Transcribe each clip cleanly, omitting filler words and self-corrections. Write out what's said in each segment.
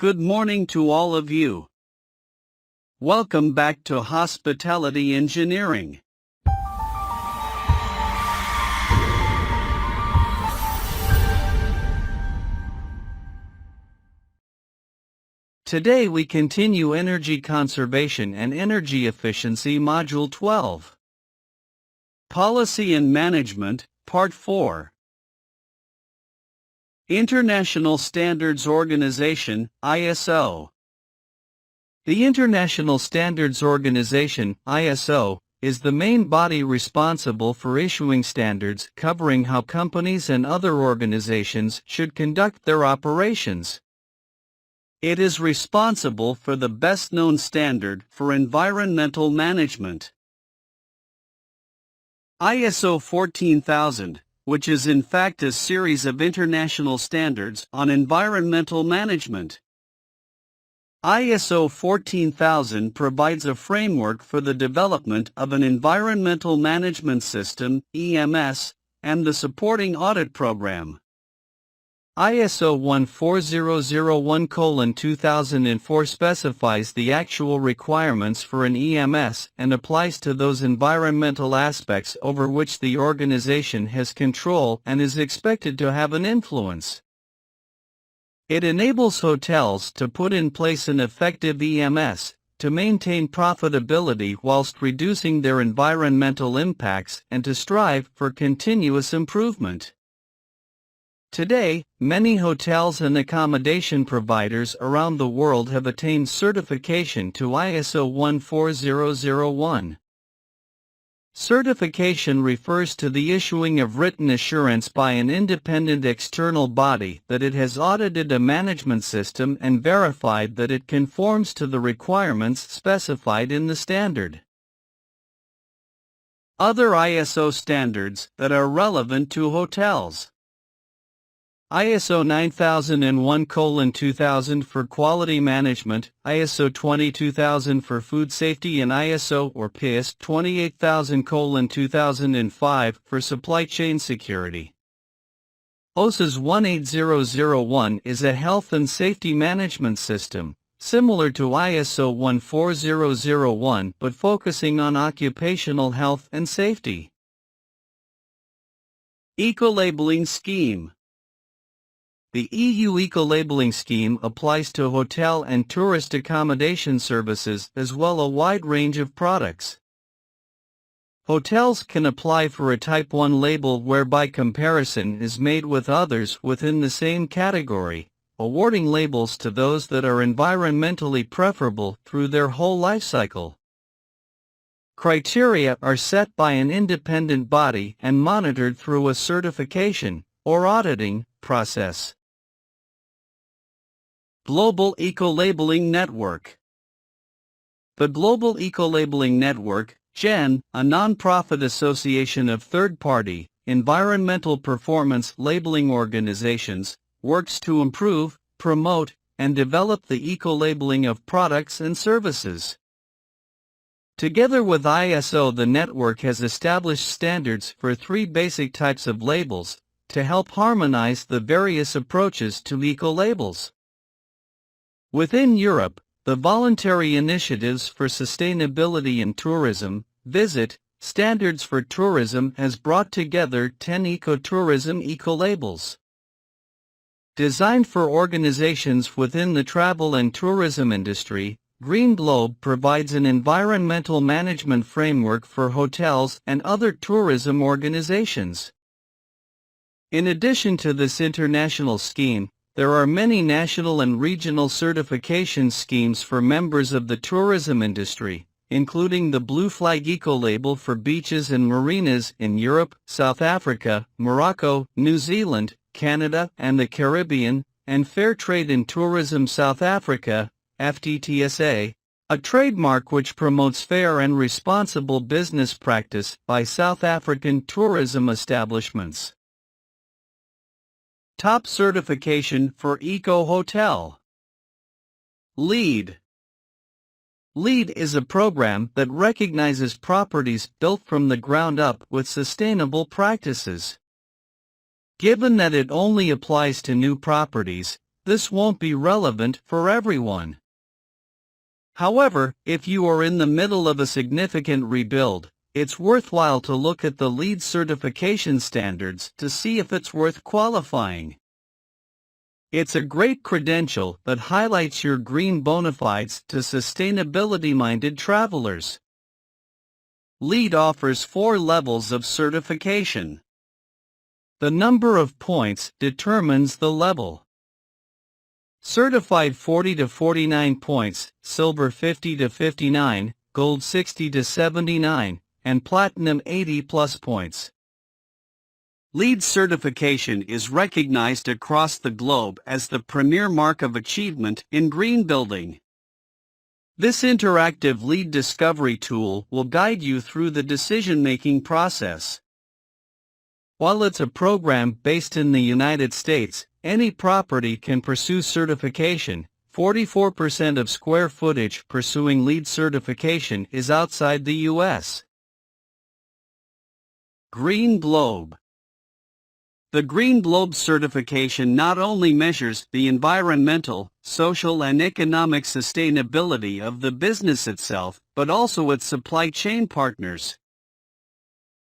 Good morning to all of you. Welcome back to Hospitality Engineering. Today we continue Energy Conservation and Energy Efficiency Module 12. Policy and Management, Part 4. International Standards Organization, ISO. The International Standards Organization, ISO, is the main body responsible for issuing standards covering how companies and other organizations should conduct their operations. It is responsible for the best-known standard for environmental management. ISO 14000, which is in fact a series of international standards on environmental management. ISO 14000 provides a framework for the development of an environmental management system, EMS, and the supporting audit program. ISO 14001:2004 specifies the actual requirements for an EMS and applies to those environmental aspects over which the organization has control and is expected to have an influence. It enables hotels to put in place an effective EMS to maintain profitability whilst reducing their environmental impacts and to strive for continuous improvement. Today, many hotels and accommodation providers around the world have attained certification to ISO 14001. Certification refers to the issuing of written assurance by an independent external body that it has audited a management system and verified that it conforms to the requirements specified in the standard. Other ISO standards that are relevant to hotels. ISO 9001:2000 for quality management, ISO 22000 for food safety, and ISO or PIS 28000:2005 for supply chain security. OSA's 18001 is a health and safety management system, similar to ISO 14001 but focusing on occupational health and safety. Ecolabelling Scheme. The EU Ecolabelling scheme applies to hotel and tourist accommodation services as well as a wide range of products. Hotels can apply for a Type 1 label whereby comparison is made with others within the same category, awarding labels to those that are environmentally preferable through their whole life cycle. Criteria are set by an independent body and monitored through a certification or auditing process. Global Ecolabelling Network. The Global Ecolabelling Network, GEN, a non-profit association of third-party, environmental performance labeling organizations, works to improve, promote, and develop the ecolabelling of products and services. Together with ISO, the network has established standards for 3 basic types of labels to help harmonize the various approaches to ecolabels. Within Europe, the Voluntary Initiatives for Sustainability in Tourism, VISIT, Standards for Tourism has brought together 10 ecotourism ecolabels. Designed for organizations within the travel and tourism industry, Green Globe provides an environmental management framework for hotels and other tourism organizations. In addition to this international scheme, there are many national and regional certification schemes for members of the tourism industry, including the Blue Flag Ecolabel for beaches and marinas in Europe, South Africa, Morocco, New Zealand, Canada, and the Caribbean, and Fair Trade in Tourism South Africa, FTTSA, a trademark which promotes fair and responsible business practice by South African tourism establishments. Top certification for Eco Hotel. LEED. LEED is a program that recognizes properties built from the ground up with sustainable practices. Given that it only applies to new properties, this won't be relevant for everyone. However, if you are in the middle of a significant rebuild, it's worthwhile to look at the LEED certification standards to see if it's worth qualifying. It's a great credential that highlights your green bona fides to sustainability-minded travelers. LEED offers 4 levels of certification. The number of points determines the level. Certified 40 to 49 points, silver 50 to 59, gold 60 to 79, and platinum 80 plus points. LEED certification is recognized across the globe as the premier mark of achievement in green building. This interactive LEED discovery tool will guide you through the decision-making process. While it's a program based in the United States, any property can pursue certification. 44% of square footage pursuing LEED certification is outside the U.S. Green Globe. The Green Globe certification not only measures the environmental, social and economic sustainability of the business itself, but also its supply chain partners.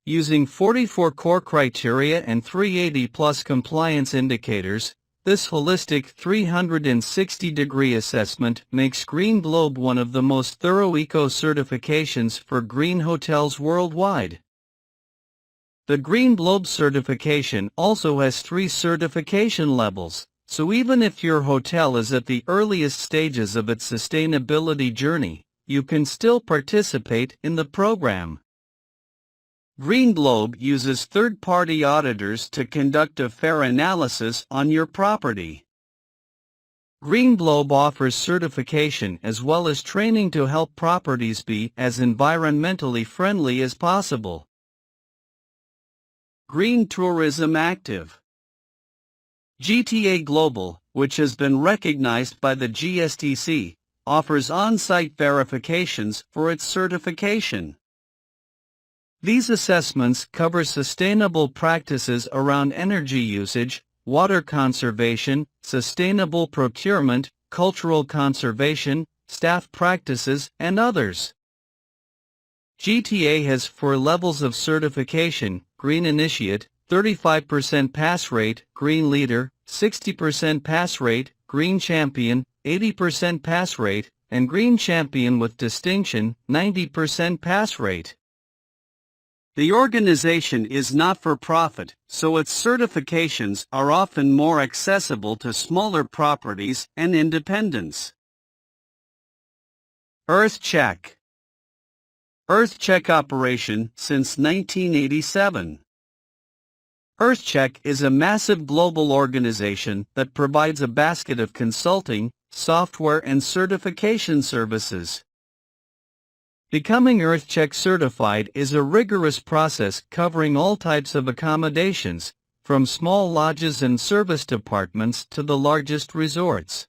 Using 44 core criteria and 380+ compliance indicators, this holistic 360-degree assessment makes Green Globe one of the most thorough eco-certifications for green hotels worldwide. The Green Globe certification also has 3 certification levels, so even if your hotel is at the earliest stages of its sustainability journey, you can still participate in the program. Green Globe uses third-party auditors to conduct a fair analysis on your property. Green Globe offers certification as well as training to help properties be as environmentally friendly as possible. Green Tourism Active. GTA Global, which has been recognized by the GSTC, offers on-site verifications for its certification. These assessments cover sustainable practices around energy usage, water conservation, sustainable procurement, cultural conservation, staff practices, and others. GTA has 4 levels of certification: Green Initiate, 35% pass rate, Green Leader, 60% pass rate, Green Champion, 80% pass rate, and Green Champion with Distinction, 90% pass rate. The organization is not-for-profit, so its certifications are often more accessible to smaller properties and independents. EarthCheck. EarthCheck operation since 1987. EarthCheck is a massive global organization that provides a basket of consulting, software and certification services. Becoming EarthCheck certified is a rigorous process covering all types of accommodations, from small lodges and service departments to the largest resorts.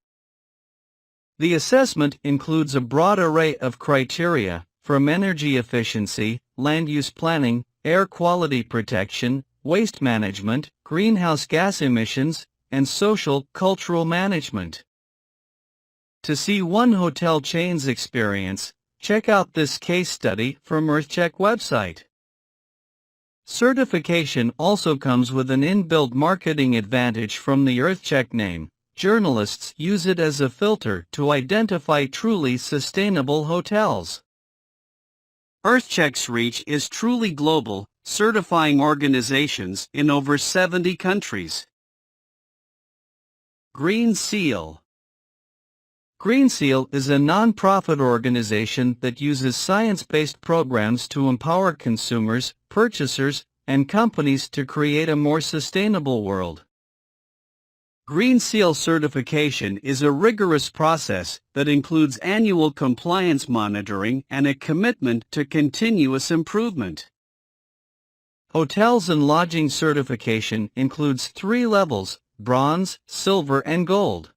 The assessment includes a broad array of criteria, from energy efficiency, land use planning, air quality protection, waste management, greenhouse gas emissions, and social-cultural management. To see one hotel chain's experience, check out this case study from EarthCheck website. Certification also comes with an inbuilt marketing advantage from the EarthCheck name. Journalists use it as a filter to identify truly sustainable hotels. EarthCheck's reach is truly global, certifying organizations in over 70 countries. Green Seal. Green Seal is a non-profit organization that uses science-based programs to empower consumers, purchasers, and companies to create a more sustainable world. Green Seal certification is a rigorous process that includes annual compliance monitoring and a commitment to continuous improvement. Hotels and lodging certification includes 3 levels: bronze, silver, and gold.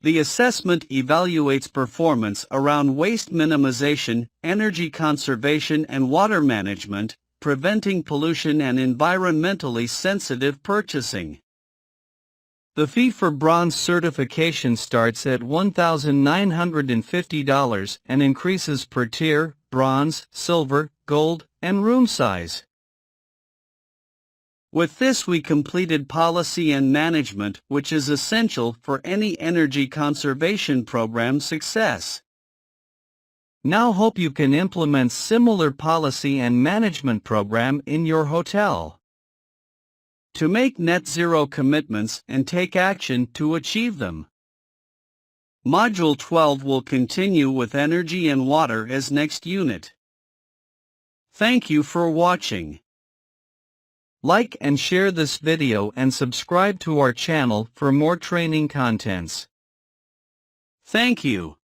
The assessment evaluates performance around waste minimization, energy conservation, and water management, preventing pollution and environmentally sensitive purchasing. The fee for bronze certification starts at $1,950 and increases per tier, bronze, silver, gold, and room size. With this we completed policy and management, which is essential for any energy conservation program success. Now hope you can implement similar policy and management program in your hotel. To make net zero commitments and take action to achieve them. Module 12 will continue with energy and water as next unit. Thank you for watching. Like and share this video and subscribe to our channel for more training contents. Thank you.